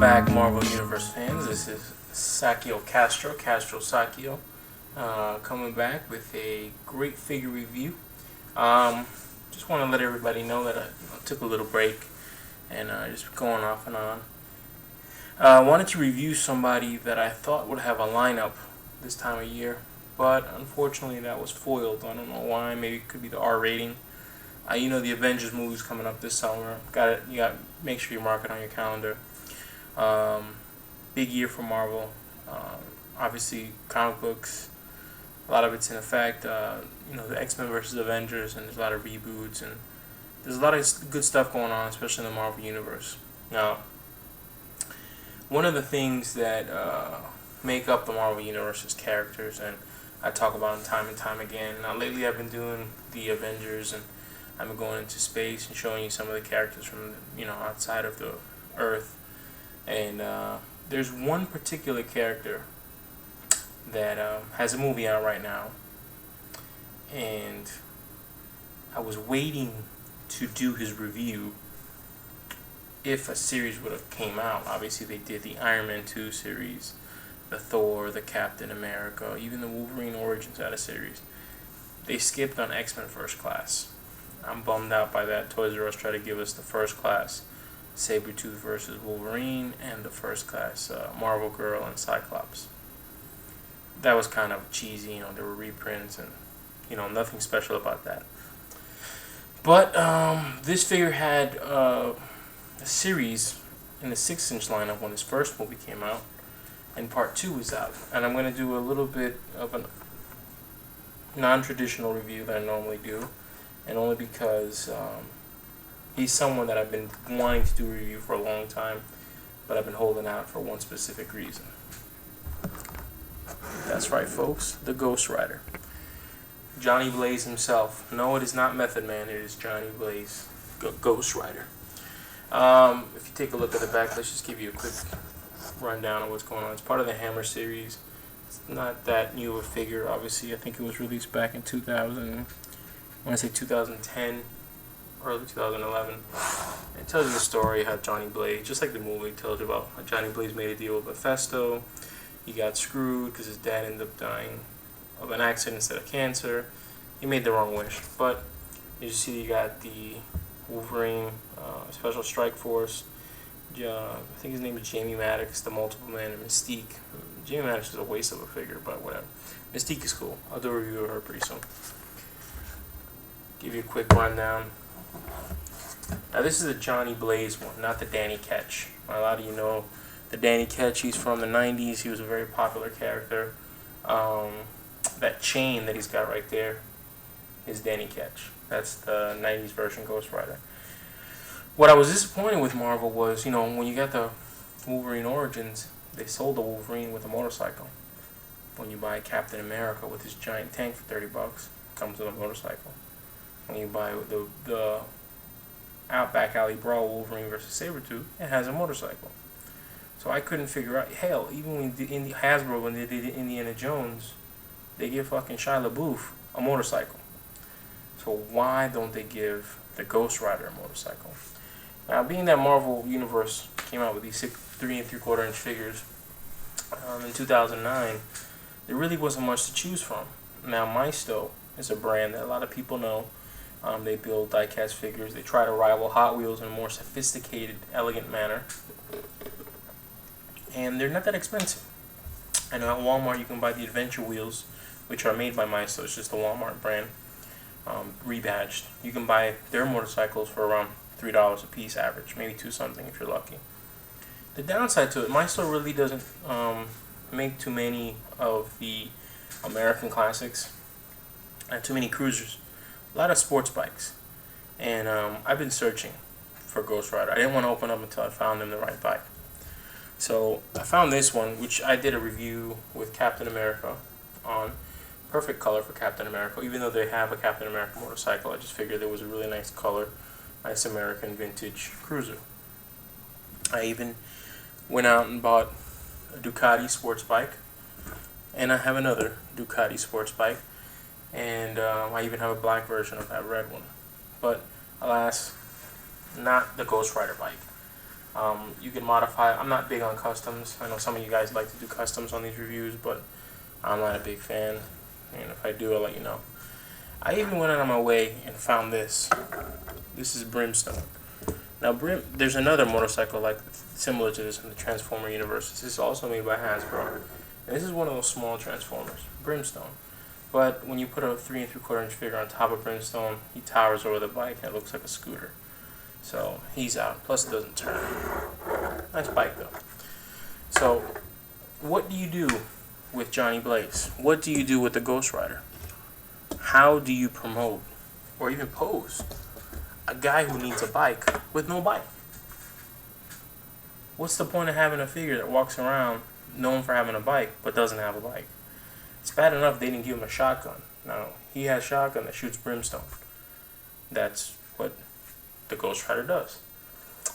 back, Marvel Universe fans. This is Castro Sakio, coming back with a great figure review. Just want to let everybody know that I took a little break and just going off and on. I wanted to review somebody that I thought would have a lineup this time of year, but unfortunately that was foiled. I don't know why. Maybe it could be the R rating. The Avengers movie's coming up this summer. You got make sure you mark it on your calendar. Big year for Marvel. Obviously, comic books. A lot of it's in effect. The X-Men versus Avengers, and there's a lot of reboots, and there's a lot of good stuff going on, especially in the Marvel Universe. Now, one of the things that make up the Marvel Universe is characters, and I talk about them time and time again. Now, lately I've been doing the Avengers, and I've been going into space and showing you some of the characters from outside of the Earth. And there's one particular character that has a movie out right now, and I was waiting to do his review if a series would have came out. Obviously they did the Iron Man 2 series, the Thor, the Captain America, even the Wolverine Origins out of series. They skipped on X-Men First Class. I'm bummed out by that. Toys R Us tried to give us the First Class Sabretooth versus Wolverine and the First Class Marvel Girl and Cyclops. That was kind of cheesy, there were reprints and nothing special about that. But this figure had a series in the 6-inch lineup when his first movie came out, and part 2 is out. And I'm going to do a little bit of a non-traditional review that I normally do, and only because he's someone that I've been wanting to do a review for a long time, but I've been holding out for one specific reason. That's right, folks, the Ghost Rider. Johnny Blaze himself. No, it is not Method Man, it is Johnny Blaze, Ghost Rider. If you take a look at the back, let's just give you a quick rundown of what's going on. It's part of the Hammer series. It's not that new of a figure, obviously. I think it was released back in 2010, early 2011. It tells you the story how Johnny Blaze, just like the movie, tells you about how Johnny Blaze made a deal with Mephisto. He got screwed because his dad ended up dying of an accident instead of cancer. He made the wrong wish. But you see, you got the Wolverine Special Strike Force. I think his name is Jamie Maddox, the Multiple Man, and Mystique. Jamie Maddox is a waste of a figure, but whatever. Mystique is cool. I'll do a review of her pretty soon. Give you a quick rundown. Now this is the Johnny Blaze one, not the Danny Ketch. A lot of you know the Danny Ketch. He's from the 90s. He was a very popular character. That chain that he's got right there is Danny Ketch. That's the 90s version Ghost Rider. What I was disappointed with Marvel was, when you got the Wolverine Origins, they sold the Wolverine with a motorcycle. When you buy Captain America with his giant tank for $30, it comes with a motorcycle. When you buy the Outback Alley Brawl Wolverine versus Sabretooth, it has a motorcycle. So I couldn't figure out, hell, even when in Hasbro, when they did Indiana Jones, they give fucking Shia LaBeouf a motorcycle. So why don't they give the Ghost Rider a motorcycle? Now, being that Marvel Universe came out with these 3 3/4-inch figures in 2009, there really wasn't much to choose from. Now, Maisto is a brand that a lot of people know. They build die-cast figures. They try to rival Hot Wheels in a more sophisticated, elegant manner. And they're not that expensive. I know at Walmart you can buy the Adventure Wheels, which are made by Maisto. It's just the Walmart brand, rebadged. You can buy their motorcycles for around $3 a piece average, maybe $2 something if you're lucky. The downside to it, Maisto really doesn't make too many of the American classics, too many cruisers, a lot of sports bikes. And I've been searching for Ghost Rider. I didn't want to open up until I found him the right bike. So I found this one, which I did a review with Captain America on. Perfect color for Captain America. Even though they have a Captain America motorcycle, I just figured it was a really nice color, nice American vintage cruiser. I even went out and bought a Ducati sports bike, and I have another Ducati sports bike, and I even have a black version of that red one. But alas, not the Ghost Rider bike. You can modify. I'm not big on customs. I know some of you guys like to do customs on these reviews, but I'm not a big fan. And if I do, I'll let you know. I even went out of my way and found this. This is Brimstone. Now, there's another motorcycle like similar to this in the Transformer universe. This is also made by Hasbro, and this is one of those small Transformers, Brimstone. But when you put a 3 3/4 inch figure on top of Brimstone, he towers over the bike and it looks like a scooter. So he's out. Plus, it doesn't turn. Nice bike though. So, what do you do with Johnny Blaze? What do you do with the Ghost Rider? How do you promote or even pose a guy who needs a bike with no bike? What's the point of having a figure that walks around known for having a bike but doesn't have a bike? It's bad enough they didn't give him a shotgun. Now, he has a shotgun that shoots brimstone. That's what the Ghost Rider does.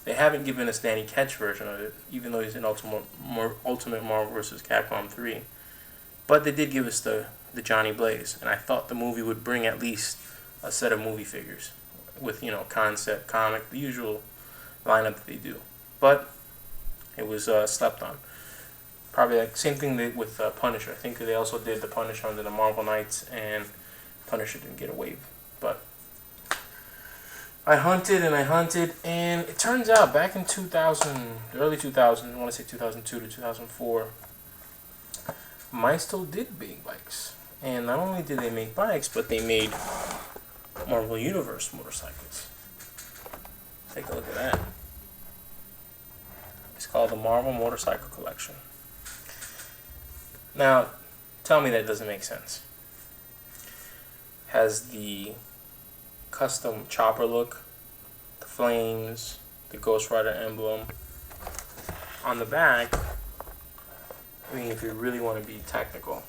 They haven't given us Danny Ketch version of it, even though he's in Ultimate Marvel vs. Capcom 3. But they did give us the Johnny Blaze, and I thought the movie would bring at least a set of movie figures with, concept, comic, the usual lineup that they do. But it was slept on. Probably like same thing with Punisher. I think they also did the Punisher under the Marvel Knights, and Punisher didn't get a wave. But I hunted, and it turns out back in 2000, early 2000, I want to say 2002 to 2004, Maisto did make bikes. And not only did they make bikes, but they made Marvel Universe motorcycles. Take a look at that. It's called the Marvel Motorcycle Collection. Now, tell me that doesn't make sense. Has the custom chopper look, the flames, the Ghost Rider emblem. On the back, I mean, if you really want to be technical,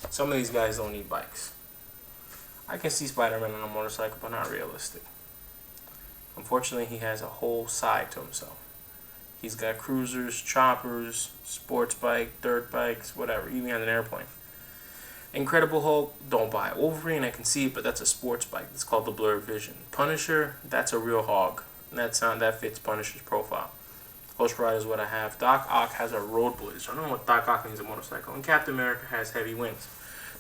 some of these guys don't need bikes. I can see Spider-Man on a motorcycle, but not realistic. Unfortunately, he has a whole side to himself. He's got cruisers, choppers, sports bike, dirt bikes, whatever. Even has an airplane. Incredible Hulk, don't buy it. Wolverine, I can see it, but that's a sports bike. It's called the Blurred Vision. Punisher, that's a real hog. That fits Punisher's profile. Ghost Rider is what I have. Doc Ock has a road blazer. I don't know what Doc Ock means a motorcycle. And Captain America has heavy wings.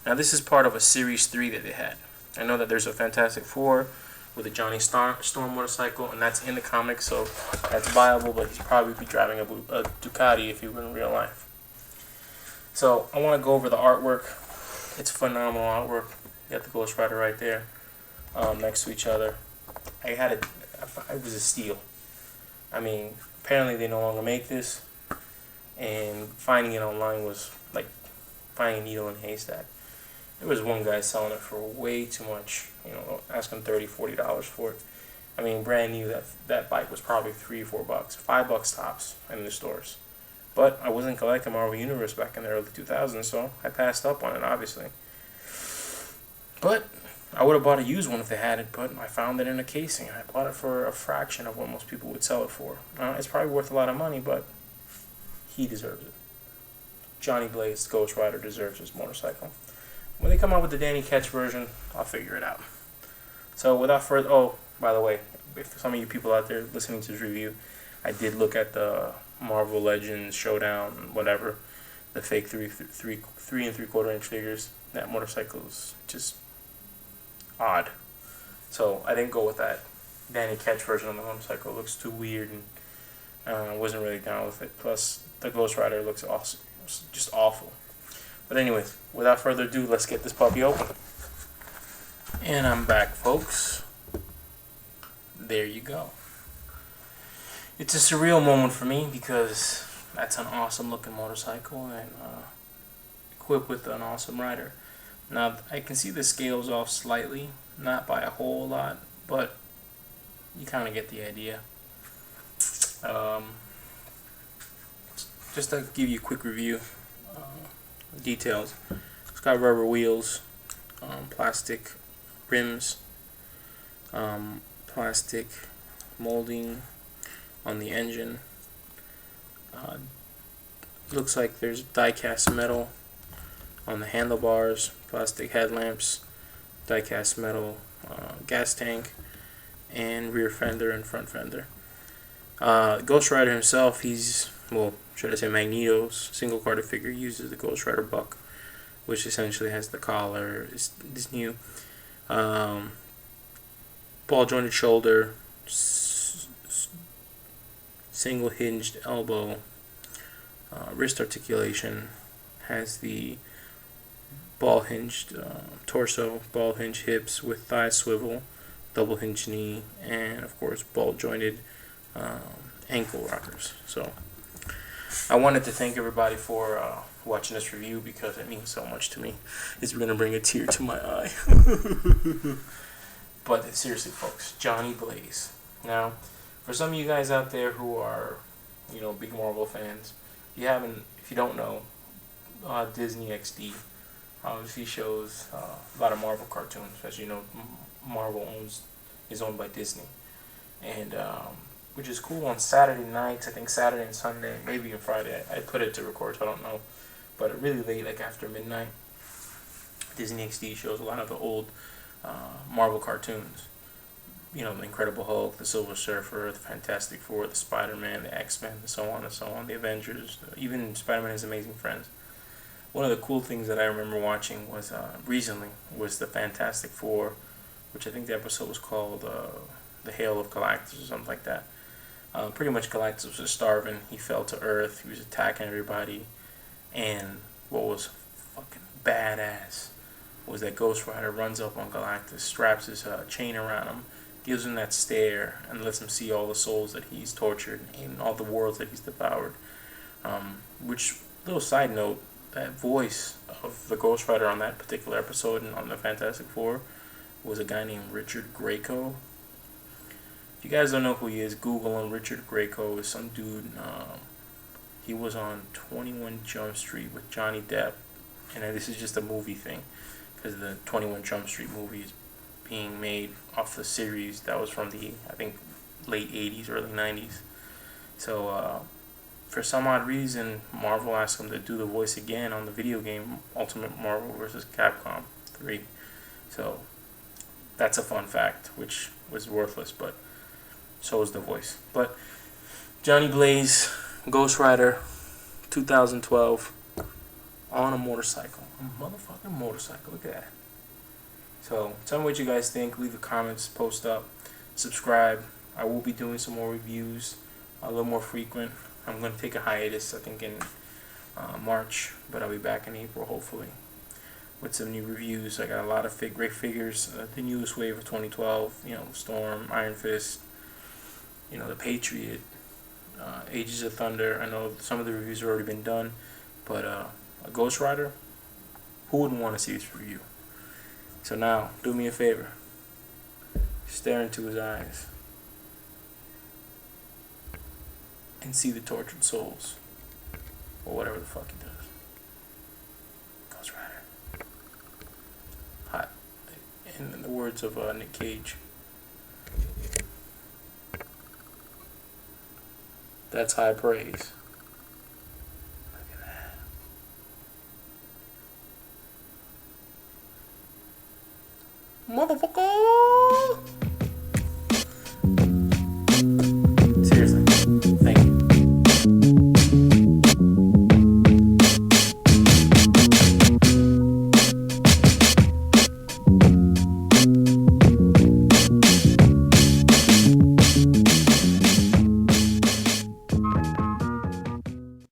Now this is part of a Series 3 that they had. I know that there's a Fantastic Four with a Johnny Storm motorcycle, and that's in the comics, so that's viable, but he'd probably be driving a Ducati if he were in real life. So I want to go over the artwork. It's phenomenal artwork. You got the Ghost Rider right there, next to each other. It was a steal. I mean, apparently they no longer make this, and finding it online was like finding a needle in a haystack. There was one guy selling it for way too much, asking $30, $40 for it. I mean, brand new, that bike was probably $3 or $4, $5 tops in the stores. But I wasn't collecting Marvel Universe back in the early 2000s, so I passed up on it, obviously. But I would have bought a used one if they had it, but I found it in a casing. I bought it for a fraction of what most people would sell it for. It's probably worth a lot of money, but he deserves it. Johnny Blaze, Ghost Rider, deserves his motorcycle. When they come out with the Danny Ketch version, I'll figure it out. So without further... Oh, by the way, if some of you people out there listening to this review, I did look at the Marvel Legends Showdown, whatever, the fake 3 3/4 inch figures. That motorcycle is just odd. So I didn't go with that Danny Ketch version on the motorcycle. It looks too weird, and I wasn't really down with it. Plus, the Ghost Rider looks awesome, just awful. But anyways, without further ado, let's get this puppy open. And I'm back, folks. There you go. It's a surreal moment for me because that's an awesome looking motorcycle and equipped with an awesome rider. Now, I can see the scales off slightly, not by a whole lot, but you kind of get the idea. Just to give you a quick review, details. It's got rubber wheels, plastic rims, plastic molding on the engine. Looks like there's die-cast metal on the handlebars, plastic headlamps, die-cast metal gas tank, and rear fender and front fender. Ghost Rider himself, well, should I say Magneto's single carded figure uses the Ghost Rider buck, which essentially has the collar, is new. Um, Ball jointed shoulder, single hinged elbow, wrist articulation, has the ball hinged torso, ball hinged hips with thigh swivel, double hinged knee, and of course ball jointed ankle rockers. So I wanted to thank everybody for watching this review because it means so much to me. It's going to bring a tear to my eye. But seriously, folks, Johnny Blaze. Now, for some of you guys out there who are, big Marvel fans, if you don't know, Disney XD obviously shows a lot of Marvel cartoons. As you know, Marvel is owned by Disney, and which is cool. On Saturday nights, I think Saturday and Sunday, maybe even Friday. I put it to record, so I don't know, but really late, like after midnight, Disney XD shows a lot of the old Marvel cartoons. The Incredible Hulk, the Silver Surfer, the Fantastic Four, the Spider-Man, the X-Men, and so on and so on, the Avengers, even Spider-Man and His Amazing Friends. One of the cool things that I remember watching was recently was the Fantastic Four, which I think the episode was called The Hail of Galactus or something like that. Pretty much Galactus was starving. He fell to Earth. He was attacking everybody. And what was fucking badass was that Ghost Rider runs up on Galactus, straps his chain around him, gives him that stare, and lets him see all the souls that he's tortured and all the worlds that he's devoured. Which, little side note, that voice of the Ghost Rider on that particular episode and on the Fantastic Four was a guy named Richard Grieco. If you guys don't know who he is, Google him. Richard Grieco is some dude. He was on 21 Jump Street with Johnny Depp, and this is just a movie thing, because the 21 Jump Street movie is being made off the series that was from the, I think, late 80s, early 90s. So, for some odd reason, Marvel asked him to do the voice again on the video game Ultimate Marvel vs. Capcom 3. So, that's a fun fact, which was worthless, but so is the voice. But Johnny Blaze, Ghost Rider, 2012, on a motorcycle. A motherfucking motorcycle, look at that. So, tell me what you guys think. Leave the comments, post up, subscribe. I will be doing some more reviews, a little more frequent. I'm going to take a hiatus, I think, in March, but I'll be back in April, hopefully, with some new reviews. I got a lot of great figures. The newest wave of 2012, Storm, Iron Fist, the Patriot, Ages of Thunder. I know some of the reviews have already been done, but a Ghost Rider, who wouldn't want to see this review? So now, do me a favor. Stare into his eyes and see the tortured souls, or whatever the fuck he does. Ghost Rider. Hot. In the words of Nick Cage. That's high praise. Look at that. Motherfucker!